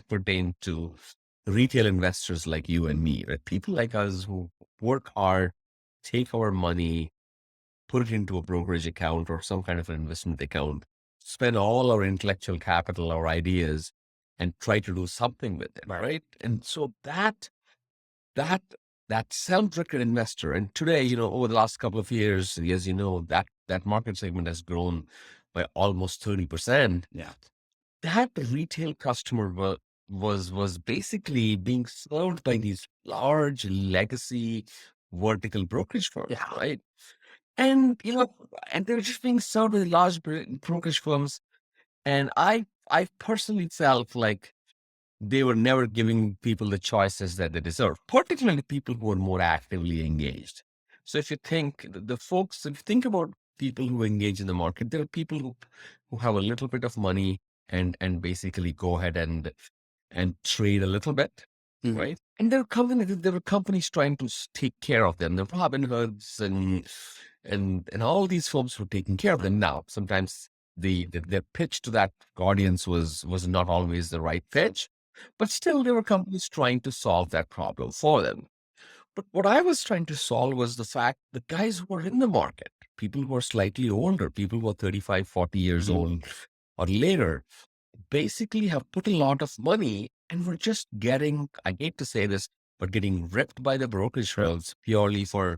pertain to retail investors like you and me, right? People like us who work hard, take our money, put it into a brokerage account or some kind of an investment account, spend all our intellectual capital, our ideas, and try to do something with it, right? And so that that self-directed investor, and today, over the last couple of years, as you know, that market segment has grown by almost 30%. Yeah. That retail customer was basically being served by these large legacy vertical brokerage firms, Yeah. right? And and they're just being served by large brokerage firms. And I personally felt like they were never giving people the choices that they deserve, particularly people who are more actively engaged. So if you think if you think about people who engage in the market, there are people who have a little bit of money and basically go ahead and trade a little bit, Mhm. right? And there were companies trying to take care of them. The Robin Hoods and all these firms were taking care of them. Now, sometimes their pitch to that audience was not always the right pitch, but still there were companies trying to solve that problem for them. But what I was trying to solve was the fact the guys who are in the market, people who are slightly older, people who are 35, 40 years old or later, basically have put a lot of money and we're just getting, I hate to say this, but getting ripped by the brokerage firms purely for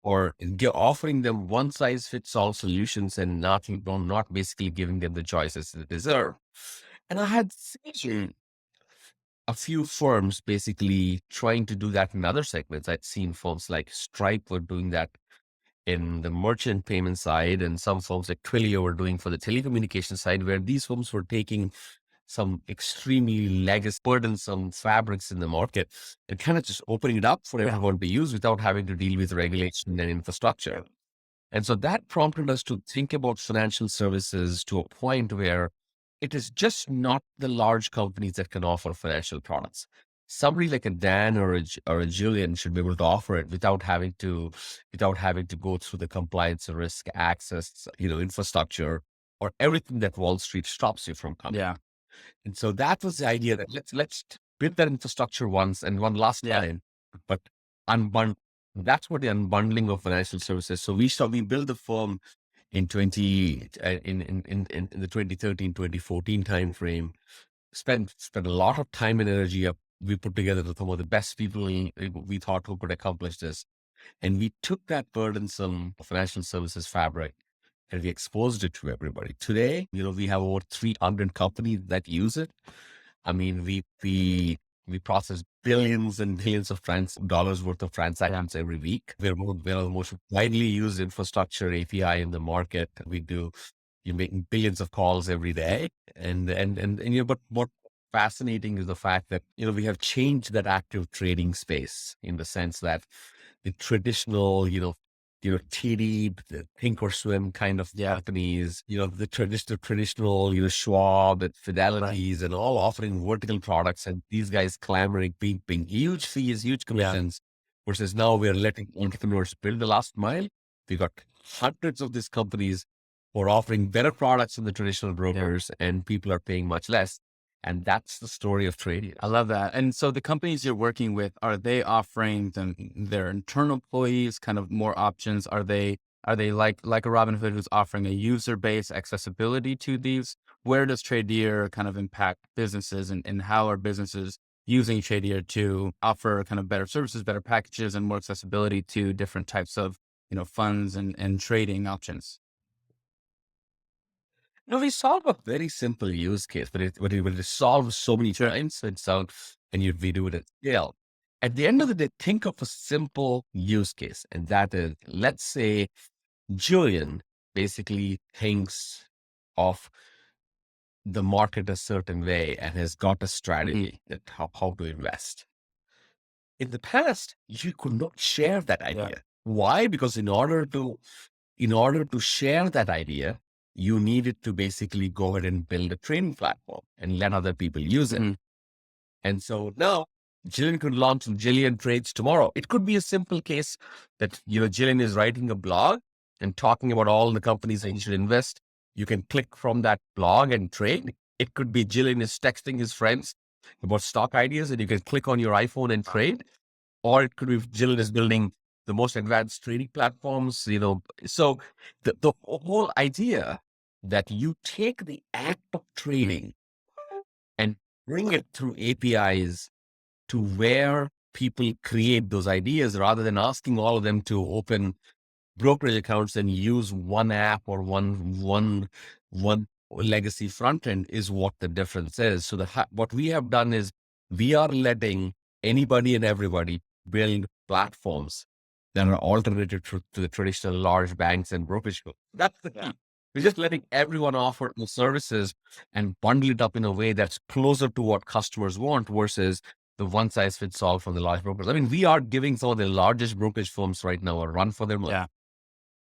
offering them one size fits all solutions and not basically giving them the choices they deserve. And I had seen a few firms basically trying to do that in other segments. I'd seen firms like Stripe were doing that in the merchant payment side, and some firms like Twilio were doing for the telecommunication side, where these firms were taking some extremely legacy, burdensome fabrics in the market and kind of just opening it up for everyone to use without having to deal with regulation and infrastructure. And so that prompted us to think about financial services to a point where it is just not the large companies that can offer financial products. Somebody like a Dan or a Julian should be able to offer it without having to go through the compliance and risk access, infrastructure or everything that Wall Street stops you from coming. Yeah. And so that was the idea that let's build that infrastructure once and one last time, but unbundle. That's what the unbundling of financial services. So we built the firm in in the 2013, 2014 timeframe. Spent a lot of time and energy up. We put together some of the best people we thought who could accomplish this. And we took that burdensome financial services fabric and we exposed it to everybody. Today, we have over 300 companies that use it. I mean, we process billions and billions of dollars worth of transactions every week. We're the most widely used infrastructure API in the market. You're making billions of calls every day. But what fascinating is the fact that, we have changed that active trading space in the sense that the traditional, TD, the Think or Swim kind of companies, the traditional, Schwab and Fidelities and all offering vertical products, and these guys clamoring, paying huge fees, huge commissions, versus now we're letting entrepreneurs build the last mile. We got hundreds of these companies who are offering better products than the traditional brokers, and people are paying much less. And that's the story of Tradier. I love that. And so the companies you're working with, are they offering their internal employees kind of more options? Are they like a Robinhood who's offering a user base accessibility to these? Where does Tradier kind of impact businesses, and how are businesses using Tradier to offer kind of better services, better packages, and more accessibility to different types of, funds and trading options? No, we solve a very simple use case, but it solves so many times. We do it at scale. At the end of the day, think of a simple use case, and that is, let's say Julian basically thinks of the market a certain way and has got a strategy that how to invest. In the past, you could not share that idea. Why? Because in order to share that idea, you needed to basically go ahead and build a training platform and let other people use it. And so now Jillian could launch Jillian Trades tomorrow. It could be a simple case that, Jillian is writing a blog and talking about all the companies that you should invest. You can click from that blog and trade. It could be Jillian is texting his friends about stock ideas, and you can click on your iPhone and trade. Or it could be Julian is building the most advanced trading platforms, So the whole idea that you take the act of trading and bring it through APIs to where people create those ideas rather than asking all of them to open brokerage accounts and use one app or one legacy front end is what the difference is. So what we have done is we are letting anybody and everybody build platforms that are alternative to the traditional large banks and brokerage. That's the key. We're just letting everyone offer the services and bundle it up in a way that's closer to what customers want versus the one size fits all from the large brokers. I mean, we are giving some of the largest brokerage firms right now a run for their money. Yeah.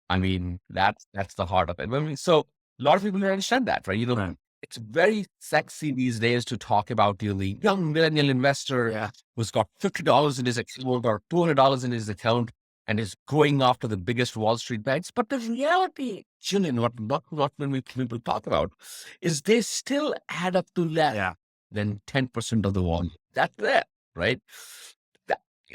I mean, that's the heart of it. So a lot of people don't understand that, right? Right. It's very sexy these days to talk about the young millennial investor who's got $50 in his account or $200 in his account and is going after the biggest Wall Street banks. But the reality, Julian, what not when people talk about, is they still add up to less than 10% of the volume. That's it, right?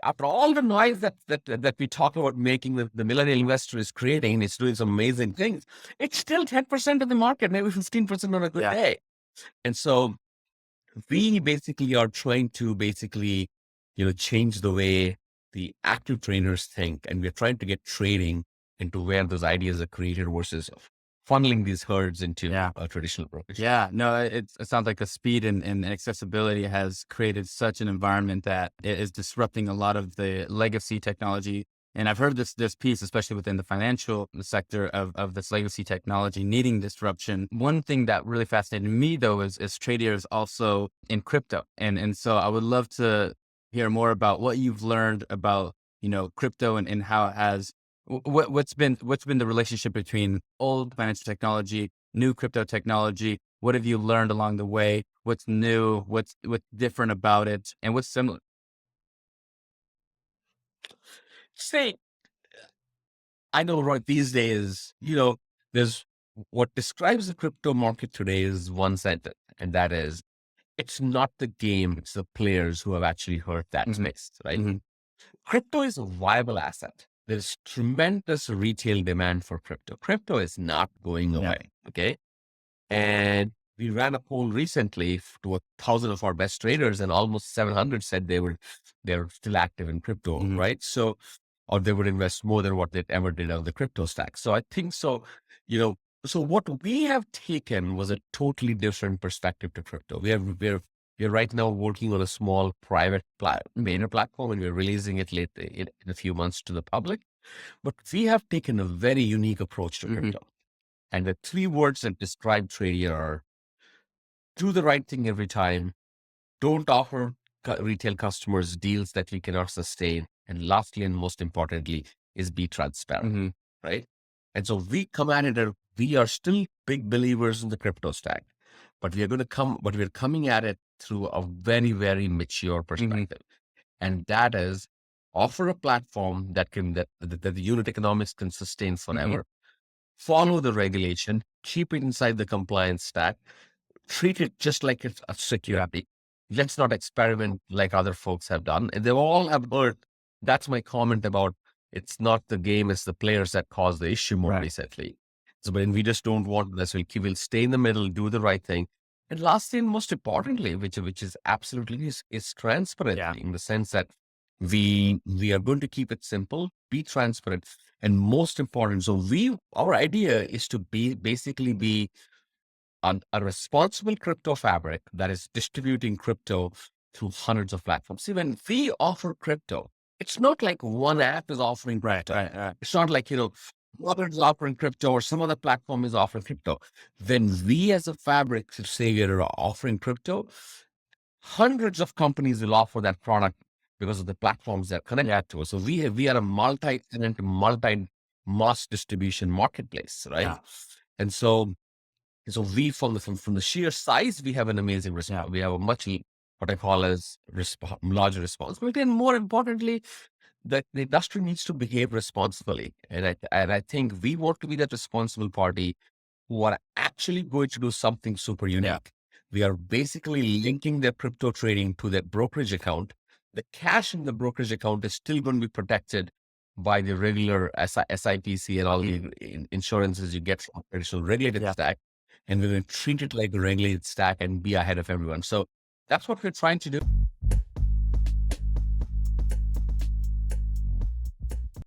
After all the noise that we talk about making the millennial investor is creating, it's doing some amazing things. It's still 10% of the market, maybe 15% on a good day. And so we basically are trying to change the way the active trainers think. And we're trying to get trading into where those ideas are created versus funneling these herds into a traditional brokerage. Yeah, no, it sounds like the speed and accessibility has created such an environment that it is disrupting a lot of the legacy technology. And I've heard this piece, especially within the financial sector of this legacy technology needing disruption. One thing that really fascinated me though is Tradier is also in crypto. And so I would love to hear more about what you've learned about, crypto and how it has what's been the relationship between old financial technology, new crypto technology? What have you learned along the way? What's new? What's different about it? And what's similar? Say, I know right these days, there's what describes the crypto market today is one sentence, and that is, it's not the game, it's the players who have actually hurt that space, right? Crypto is a viable asset. There's tremendous retail demand for crypto. Crypto is not going away. Okay. And we ran a poll recently to 1,000 of our best traders, and almost 700 said they're still active in crypto, right? So, or they would invest more than what they ever did on the crypto stack. So I think so, so what we have taken was a totally different perspective to crypto. We're right now working on a small private beta platform, and we're releasing it late in a few months to the public. But we have taken a very unique approach to crypto. And the three words that describe Tradier are: do the right thing every time, don't offer retail customers deals that we cannot sustain, and lastly, and most importantly, is be transparent, right? And so we come at it, we are still big believers in the crypto stack, but we're coming at it through a very, very mature perspective. And that is offer a platform that the unit economics can sustain forever, follow the regulation, keep it inside the compliance stack, treat it just like it's a security. Let's not experiment like other folks have done. And they all have heard. That's my comment about it's not the game, it's the players that cause the issue more recently. So when we just don't want this, we'll stay in the middle, do the right thing. And lastly, and most importantly, which is absolutely is transparency, in the sense that we are going to keep it simple, be transparent, and most important. So our idea is to basically be a responsible crypto fabric that is distributing crypto through hundreds of platforms. See, when we offer crypto, it's not like one app is offering crypto. It's not like, Robert is offering crypto or some other platform is offering crypto. When we as a fabric say we're offering crypto, hundreds of companies will offer that product because of the platforms that connect to us. So we are a multi-tenant, multi-mass distribution marketplace, right? And so we, from the sheer size, we have an amazing response. We have a much, what I call as larger responsibility. And more importantly, that the industry needs to behave responsibly. And I think we want to be that responsible party who are actually going to do something super unique. We are basically linking their crypto trading to their brokerage account. The cash in the brokerage account is still going to be protected by the regular SIPC and all the insurances you get from traditional regulated Yeah. stack. And we're going to treat it like a regulated stack and be ahead of everyone. So that's what we're trying to do.